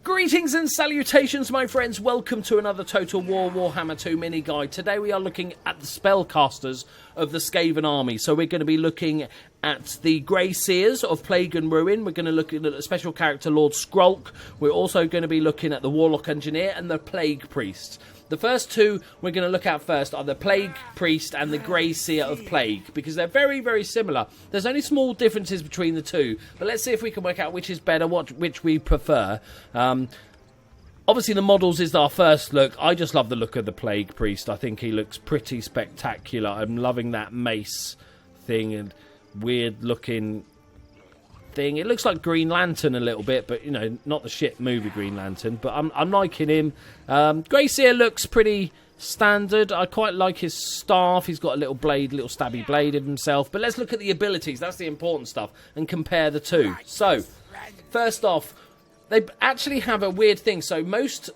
Greetings and salutations, my friends. Welcome to another Total War Warhammer 2 mini guide. Today we are looking at the spellcasters of the Skaven army. So we're going to be looking at the Grey Seers of Plague and Ruin. We're going to look at a special character, Lord Skrolk. We're also going to be looking at the Warlock Engineer and the Plague Priest. The first two we're going to look at first are the Plague Priest and the Grey Seer of Plague, because they're very, very similar. There's only small differences between the two, but let's see if we can work out which is better, which we prefer. Obviously, the models is our first look. I just love the look of the Plague Priest. I think he looks pretty spectacular. I'm loving that mace thing and weird-looking thing. It looks like Green Lantern a little bit, but, you know, not the shit movie Green Lantern. But I'm liking him. Grey Seer looks pretty standard. I quite like his staff. He's got a little blade, little stabby blade of himself. But let's look at the abilities. That's the important stuff. And compare the two. So, first off, they actually have a weird thing. So most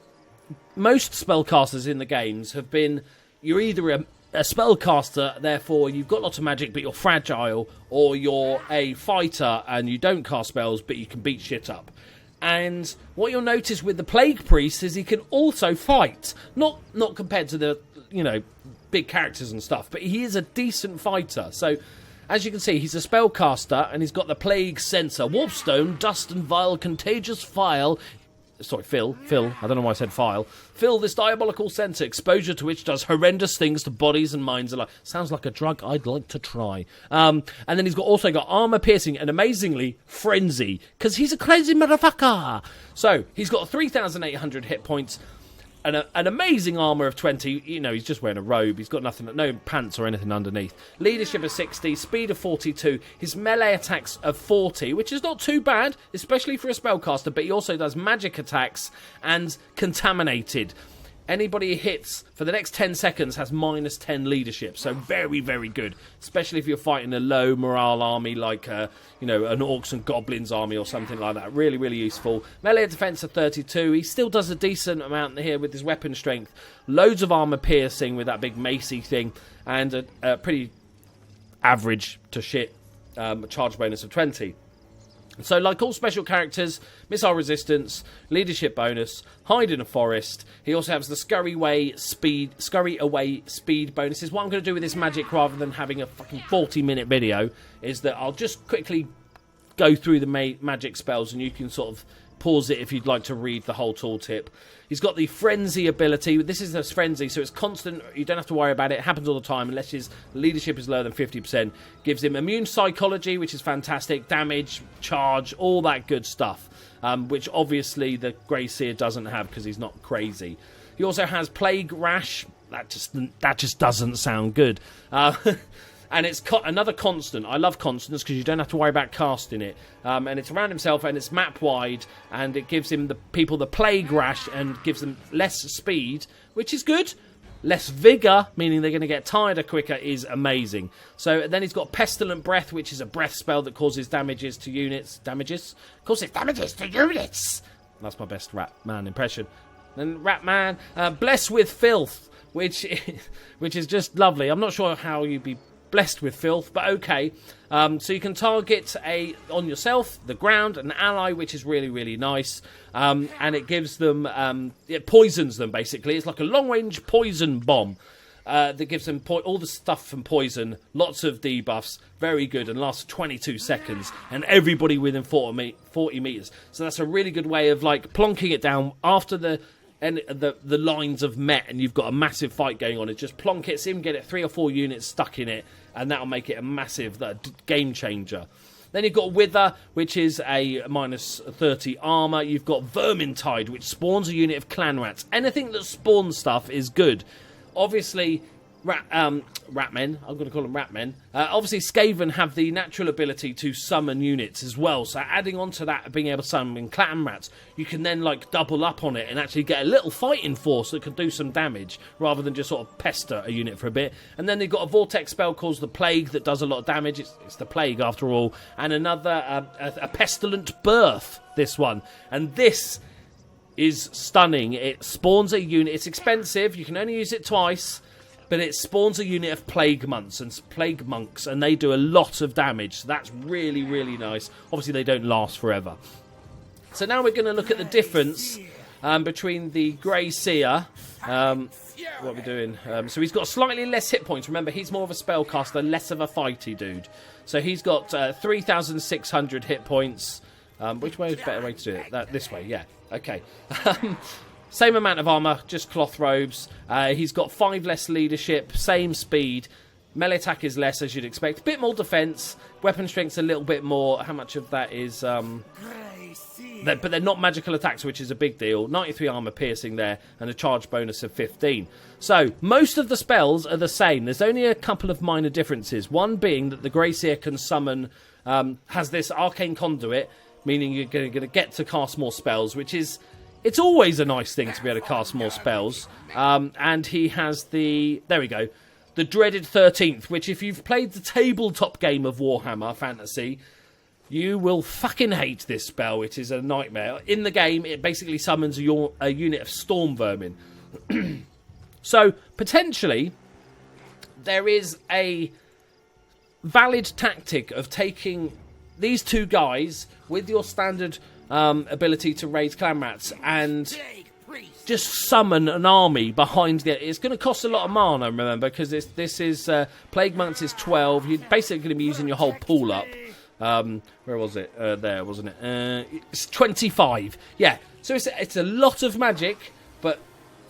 spellcasters in the games have been, you're either a spellcaster, therefore you've got lots of magic but you're fragile, or you're a fighter and you don't cast spells but you can beat shit up. And what you'll notice with the Plague Priest is he can also fight. Not compared to the, you know, big characters and stuff, but he is a decent fighter. So as you can see, he's a spellcaster, and he's got the Plague Sensor. Warpstone, dust and vile contagious file. Sorry, Phil. I don't know why I said file. Fill this diabolical sensor, exposure to which does horrendous things to bodies and minds alike. Sounds like a drug I'd like to try. And then he's also got armor piercing and, amazingly, frenzy, because he's a crazy motherfucker. So, he's got 3,800 hit points. An amazing armour of 20. You know, he's just wearing a robe. He's got nothing, no pants or anything underneath. Leadership of 60. Speed of 42. His melee attacks of 40, which is not too bad, especially for a spellcaster, but he also does magic attacks and contaminated. Anybody he hits for the next 10 seconds has minus 10 leadership, so very, very good. Especially if you're fighting a low morale army like, you know, an Orcs and Goblins army or something like that. Really, really useful. Melee defense of 32. He still does a decent amount here with his weapon strength. Loads of armor piercing with that big macy thing, and a pretty average to shit charge bonus of 20. So, like all special characters, missile resistance, leadership bonus, hide in a forest. He also has the scurry away speed bonuses. What I'm going to do with this magic, rather than having a fucking 40-minute video, is that I'll just quickly go through the magic spells, and you can sort of pause it if you'd like to read the whole tooltip. He's got the frenzy ability. This is a frenzy, so it's constant. You don't have to worry about it. It happens all the time unless his leadership is lower than 50%. Gives him immune psychology, which is fantastic. Damage, charge, all that good stuff, which obviously the Grey Seer doesn't have because he's not crazy. He also has plague rash. That just doesn't sound good. And it's another constant. I love constants because you don't have to worry about casting it. And it's around himself, and it's map-wide, and it gives him the plague rash and gives them less speed, which is good. Less vigour, meaning they're going to get tired quicker, is amazing. So then he's got Pestilent Breath, which is a breath spell that causes damages to units. Causes damages to units! That's my best Ratman impression. Then Ratman, Blessed with Filth, which is just lovely. I'm not sure how you'd be blessed with filth, but okay. So you can target on yourself, the ground, an ally, which is really, really nice. And it gives them, it poisons them, basically. It's like a long-range poison bomb that gives them all the stuff from poison, lots of debuffs, very good, and lasts 22 seconds, and everybody within 40 meters. So that's a really good way of, like, plonking it down after the lines have met and you've got a massive fight going on. It just plonk it, see him get it 3 or 4 units stuck in it, and that'll make it a massive game changer. Then you've got Wither, which is a minus 30 armor. You've got Vermintide, which spawns a unit of clan rats. Anything that spawns stuff is good. Obviously, Ratmen, I'm going to call them Ratmen. Obviously, Skaven have the natural ability to summon units as well. So adding on to that, being able to summon clan rats, you can then like double up on it and actually get a little fighting force that can do some damage rather than just sort of pester a unit for a bit. And then they've got a vortex spell called the Plague that does a lot of damage. It's the Plague after all. And another, a Pestilent Birth, this one. And this is stunning. It spawns a unit. It's expensive. You can only use it twice. But it spawns a unit of plague monks, and they do a lot of damage. So that's really, really nice. Obviously, they don't last forever. So now we're going to look at the difference between the Grey Seer. What are we doing? So he's got slightly less hit points. Remember, he's more of a spellcaster, less of a fighty dude. So he's got 3,600 hit points. Which way is the better way to do it? This way, yeah. Okay. Same amount of armour, just cloth robes. He's got 5 less leadership, same speed. Melee attack is less, as you'd expect. A bit more defence. Weapon strength's a little bit more. How much of that is... but they're not magical attacks, which is a big deal. 93 armour piercing there, and a charge bonus of 15. So, most of the spells are the same. There's only a couple of minor differences. One being that the Grey Seer can summon... has this arcane conduit, meaning you're going to get to cast more spells, which is... It's always a nice thing to be able to cast more spells. And he has the... There we go. The dreaded 13th, which if you've played the tabletop game of Warhammer Fantasy, you will fucking hate this spell. It is a nightmare. In the game, it basically summons a unit of storm vermin. So, potentially, there is a valid tactic of taking these two guys with your standard ability to raise clan rats and just summon an army behind the... It's going to cost a lot of mana, remember, because this is... Plague Monks is 12. You're basically going to be using your whole pool up. Where was it? There, wasn't it? It's 25. Yeah, so it's a lot of magic, but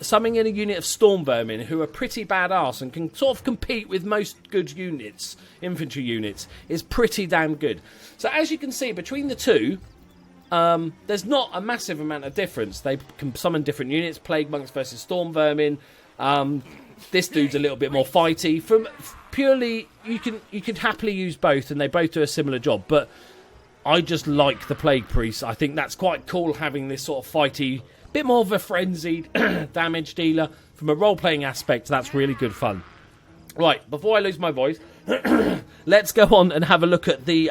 summoning in a unit of storm vermin who are pretty badass and can sort of compete with most good units, infantry units, is pretty damn good. So as you can see, between the two... there's not a massive amount of difference. They can summon different units. Plague Monks versus Storm Vermin. This dude's a little bit more fighty. From purely, you can happily use both, and they both do a similar job. But I just like the Plague Priest. I think that's quite cool, having this sort of fighty, bit more of a frenzied damage dealer. From a role-playing aspect, that's really good fun. Right, before I lose my voice, let's go on and have a look at the...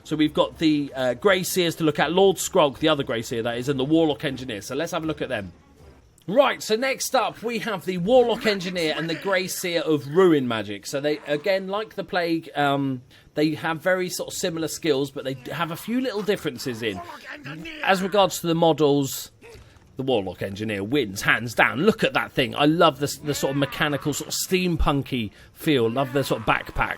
so we've got the Grey Seers to look at, Lord Skrolk, the other Grey Seer that is, and the Warlock Engineer. So let's have a look at them. Right, so next up we have the Warlock Engineer and the Grey Seer of Ruin Magic. So they, again, like the Plague, they have very sort of similar skills, but they have a few little differences in. As regards to the models... The Warlock Engineer wins, hands down. Look at that thing. I love the sort of mechanical, sort of steampunky feel. Love the sort of backpack.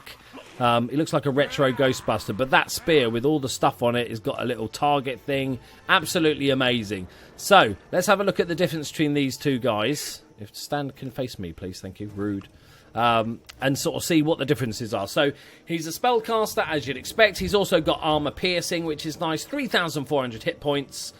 It looks like a retro Ghostbuster, but that spear with all the stuff on it has got a little target thing. Absolutely amazing. So, let's have a look at the difference between these two guys. If Stan can face me, please. Thank you. Rude. And sort of see what the differences are. So, he's a spellcaster, as you'd expect. He's also got armor piercing, which is nice. 3,400 hit points.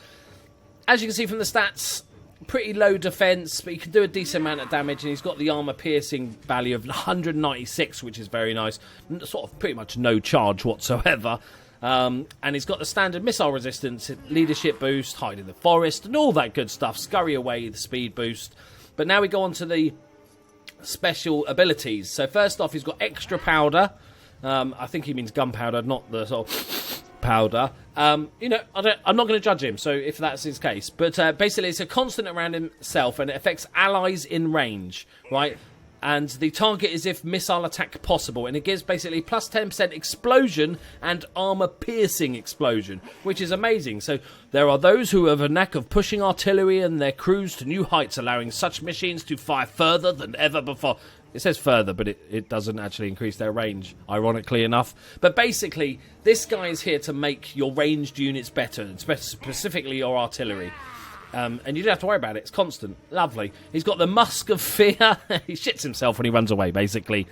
As you can see from the stats, pretty low defense, but he can do a decent amount of damage, and he's got the armor piercing value of 196, which is very nice. Sort of pretty much no charge whatsoever. And he's got the standard missile resistance, leadership boost, hide in the forest, and all that good stuff. Scurry away, the speed boost. But now we go on to the special abilities. So first off, he's got extra powder. I think he means gunpowder, not the sort of... powder. I'm not going to judge him, so if that's his case. But basically, it's a constant around himself, and it affects allies in range, right? And the target is if missile attack possible, and it gives basically plus 10% explosion and armor-piercing explosion, which is amazing. So there are those who have a knack of pushing artillery and their crews to new heights, allowing such machines to fire further than ever before. It says further, but it doesn't actually increase their range, ironically enough. But basically, this guy is here to make your ranged units better, and specifically your artillery. And you don't have to worry about it. It's constant. Lovely. He's got the Musk of Fear. He shits himself when he runs away, basically.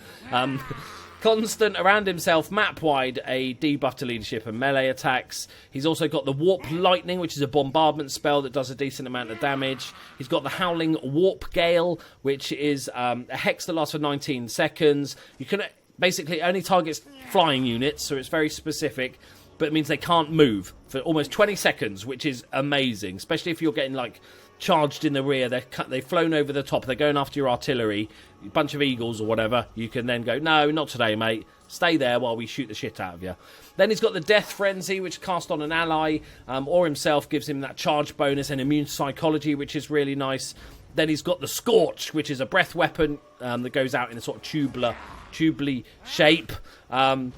Constant around himself, map-wide, a debuff to leadership and melee attacks. He's also got the Warp Lightning, which is a bombardment spell that does a decent amount of damage. He's got the Howling Warp Gale, which is a hex that lasts for 19 seconds. You can basically only targets flying units, so it's very specific, but it means they can't move for almost 20 seconds, which is amazing, especially if you're getting, like, charged in the rear. They've flown over the top. They're going after your artillery, a bunch of eagles or whatever. You can then go, no, not today, mate. Stay there while we shoot the shit out of you. Then he's got the Death Frenzy, which cast on an ally or himself, gives him that charge bonus and immune psychology, which is really nice. Then he's got the Scorch, which is a breath weapon that goes out in a sort of tubally shape.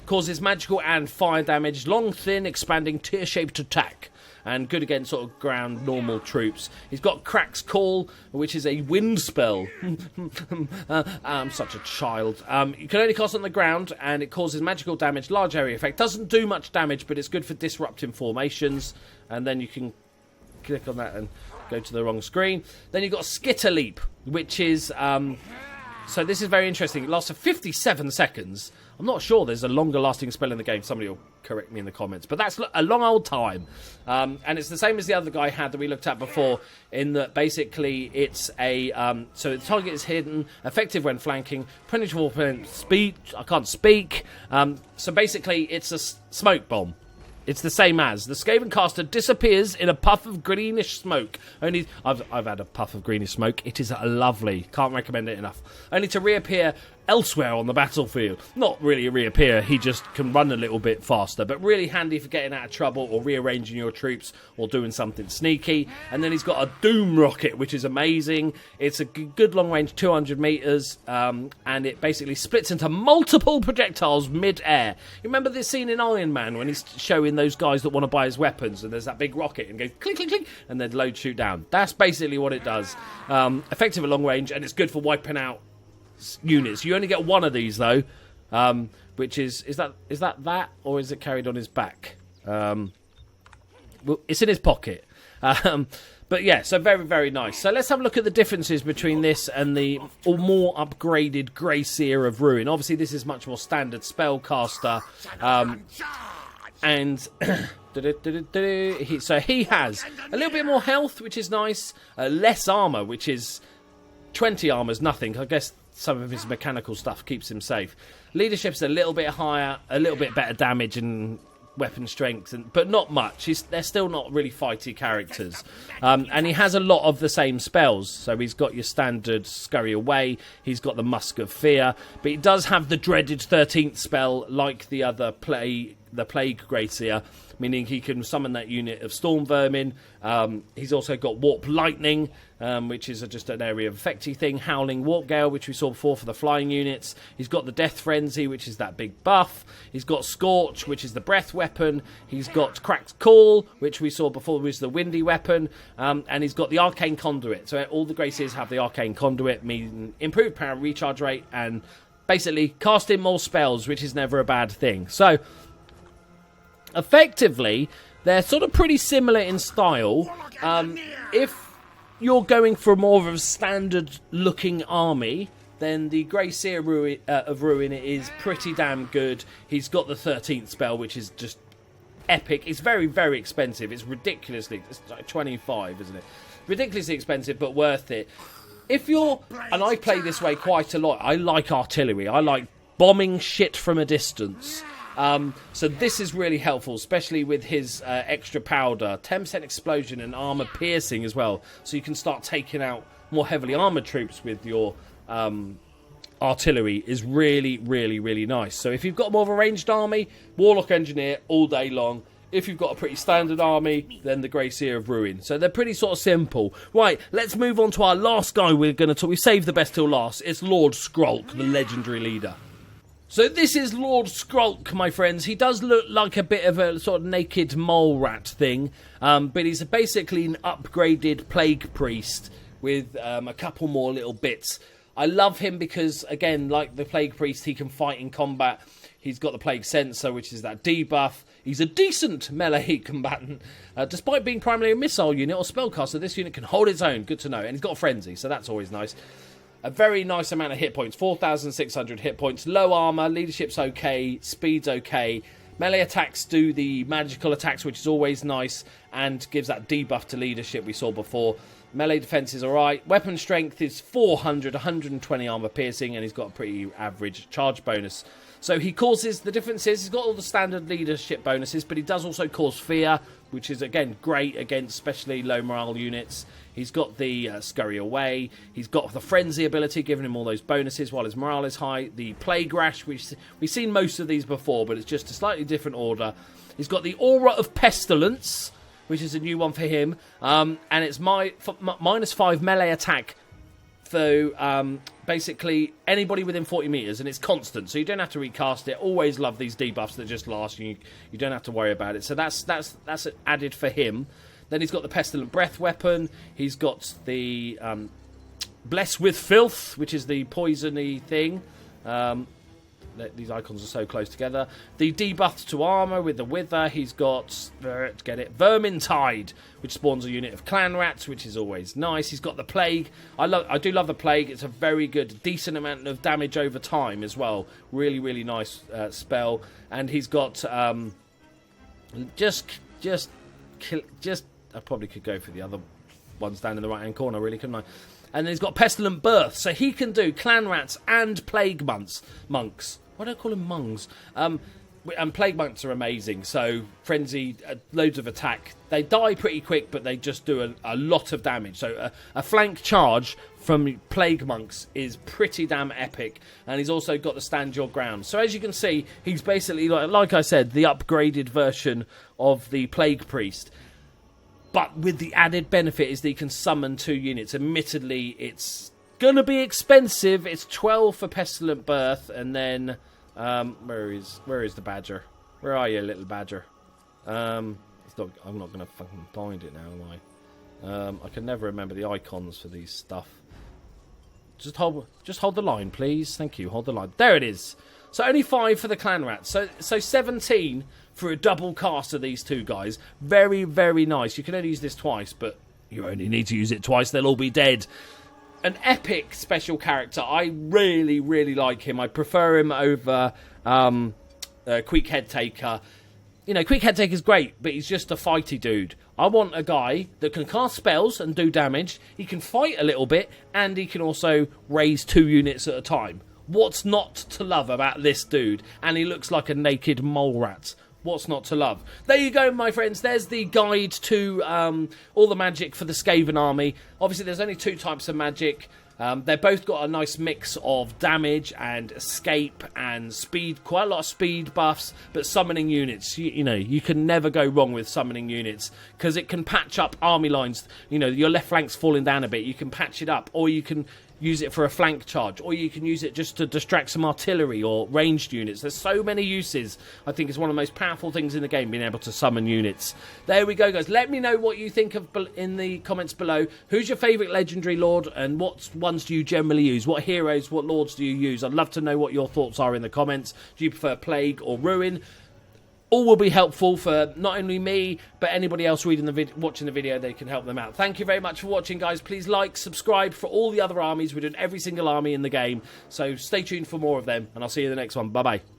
Causes magical and fire damage. Long, thin, expanding, tear-shaped attack. and good against sort of ground normal troops. He's got Crack's Call, which is a wind spell. I'm such a child. You can only cast on the ground, and it causes magical damage, large area effect. Doesn't do much damage, but it's good for disrupting formations. And then you can click on that and go to the wrong screen. Then you've got Skitter Leap, which is... so this is very interesting. It lasts for 57 seconds. I'm not sure there's a longer lasting spell in the game. Somebody will correct me in the comments. But that's a long old time. And it's the same as the other guy had that we looked at before, in that basically it's a... so the target is hidden, effective when flanking, 24% speed. I can't speak. So basically it's a smoke bomb. It's the same as the Skaven caster disappears in a puff of greenish smoke. I've had a puff of greenish smoke. It is lovely. Can't recommend it enough. Only to reappear elsewhere on the battlefield. Not really reappear. He just can run a little bit faster, but really handy for getting out of trouble or rearranging your troops or doing something sneaky. And then he's got a Doom Rocket, which is amazing. It's a good long range, 200 meters, and it basically splits into multiple projectiles mid-air. You remember this scene in Iron Man when he's showing those guys that want to buy his weapons, and there's that big rocket and goes clink, clink, clink, and then load shoot down. That's basically what it does. Effective at long range, and it's good for wiping out units. You only get one of these though, which is that or is it carried on his back? Well, it's in his pocket. But yeah, so very, very nice. So let's have a look at the differences between this and the more upgraded Grey Seer of Ruin. Obviously, this is much more standard spellcaster, and so he has a little bit more health, which is nice, less armor, which is 20 armor's nothing. I guess some of his mechanical stuff keeps him safe. Leadership's a little bit higher, a little bit better damage and weapon strength, but not much. They're still not really fighty characters. And he has a lot of the same spells. So he's got your standard Scurry Away, he's got the Musk of Fear, but he does have the dreaded 13th spell like the other the Plague Grey Seer, meaning he can summon that unit of Storm Vermin. He's also got Warp Lightning, which is just an area of effecty thing. Howling Warp Gale, which we saw before for the flying units. He's got the Death Frenzy, which is that big buff. He's got Scorch, which is the breath weapon. He's got Cracked Call, which we saw before was the windy weapon. And he's got the Arcane Conduit. So all the Grey Seers have the Arcane Conduit, meaning improved power recharge rate and basically casting more spells, which is never a bad thing. So effectively, they're sort of pretty similar in style. If you're going for more of a standard-looking army, then the Grey Seer of Ruin is pretty damn good. He's got the 13th spell, which is just epic. It's very, very expensive. It's ridiculously... It's like 25, isn't it? Ridiculously expensive, but worth it. If you're... And I play this way quite a lot. I like artillery. I like bombing shit from a distance. So this is really helpful, especially with his extra powder, 10% explosion and armor piercing as well. So you can start taking out more heavily armored troops with your artillery is really, really, really nice. So if you've got more of a ranged army, Warlock Engineer all day long. If you've got a pretty standard army, then the Grey Seer of Ruin. So they're pretty sort of simple. Right, let's move on to our last guy we're going to talk. We saved the best till last. It's Lord Skrolk, the legendary leader. So this is Lord Skrolk, my friends. He does look like a bit of a sort of naked mole rat thing, but he's basically an upgraded Plague Priest with a couple more little bits. I love him because, again, like the Plague Priest, he can fight in combat. He's got the Plague Sensor, which is that debuff. He's a decent melee combatant. Despite being primarily a missile unit or spellcaster, this unit can hold its own. Good to know. And he's got a Frenzy, so that's always nice. A very nice amount of hit points, 4,600 hit points. Low armor, leadership's okay, speed's okay. Melee attacks do the magical attacks, which is always nice, and gives that debuff to leadership we saw before. Melee defense is alright. Weapon strength is 400, 120 armor piercing, and he's got a pretty average charge bonus. So he causes, the difference is, he's got all the standard leadership bonuses, but he does also cause fear, which is, again, great against especially low morale units. He's got the Scurry Away. He's got the Frenzy ability, giving him all those bonuses while his morale is high. The Plague Rash, which we've seen most of these before, but it's just a slightly different order. He's got the Aura of Pestilence, which is a new one for him. And it's -5 melee attack for basically anybody within 40 metres, and it's constant, so you don't have to recast it. Always love these debuffs that just last, you don't have to worry about it. So that's added for him. Then he's got the Pestilent Breath weapon. He's got the Bless with Filth, which is the poisony thing. These icons are so close together. The debuff to armour with the Wither. He's got, get it, Vermintide, which spawns a unit of clan rats, which is always nice. He's got the Plague. I do love the Plague. It's a very good, decent amount of damage over time as well. Really, really nice spell. And he's got just. I probably could go for the other ones down in the right-hand corner, really, couldn't I? And then he's got Pestilent Birth, so he can do clan rats and plague monks. Why do I call them monks? And plague monks are amazing. So frenzy, loads of attack. They die pretty quick, but they just do a lot of damage. So a flank charge from plague monks is pretty damn epic. And he's also got the stand your ground. So as you can see, he's basically, like I said, the upgraded version of the plague priest. But with the added benefit is that he can summon 2 units. Admittedly, it's going to be expensive. It's 12 for Pestilent Birth, and then where is the badger? Where are you, little badger? I'm not going to fucking find it now, am I? I can never remember the icons for these stuff. Just hold the line, please. Thank you. Hold the line. There it is. So only 5 for the clan rats. So 17 for a double cast of these 2 guys. Very, very nice. You can only use this twice, but you only need to use it twice. They'll all be dead. An epic special character. I really, really like him. I prefer him over Quick Head Taker. You know, Quick Head Taker's great, but he's just a fighty dude. I want a guy that can cast spells and do damage. He can fight a little bit, and he can also raise 2 units at a time. What's not to love about this dude? And he looks like a naked mole rat. What's not to love? There you go, my friends. There's the guide to all the magic for the Skaven army. Obviously, there's only 2 types of magic. They've both got a nice mix of damage and escape and speed. Quite a lot of speed buffs, but summoning units. You know, you can never go wrong with summoning units because it can patch up army lines. You know, your left flank's falling down a bit. You can patch it up, or you can use it for a flank charge, or you can use it just to distract some artillery or ranged units. There's so many uses. I think it's one of the most powerful things in the game, being able to summon units. There we go, guys. Let me know what you think of in the comments below. Who's your favourite legendary lord, and what ones do you generally use? What heroes, what lords do you use? I'd love to know what your thoughts are in the comments. Do you prefer Plague or Ruin? All will be helpful for not only me, but anybody else watching the video. They can help them out. Thank you very much for watching, guys. Please like, subscribe for all the other armies. We're doing every single army in the game. So stay tuned for more of them, and I'll see you in the next one. Bye-bye.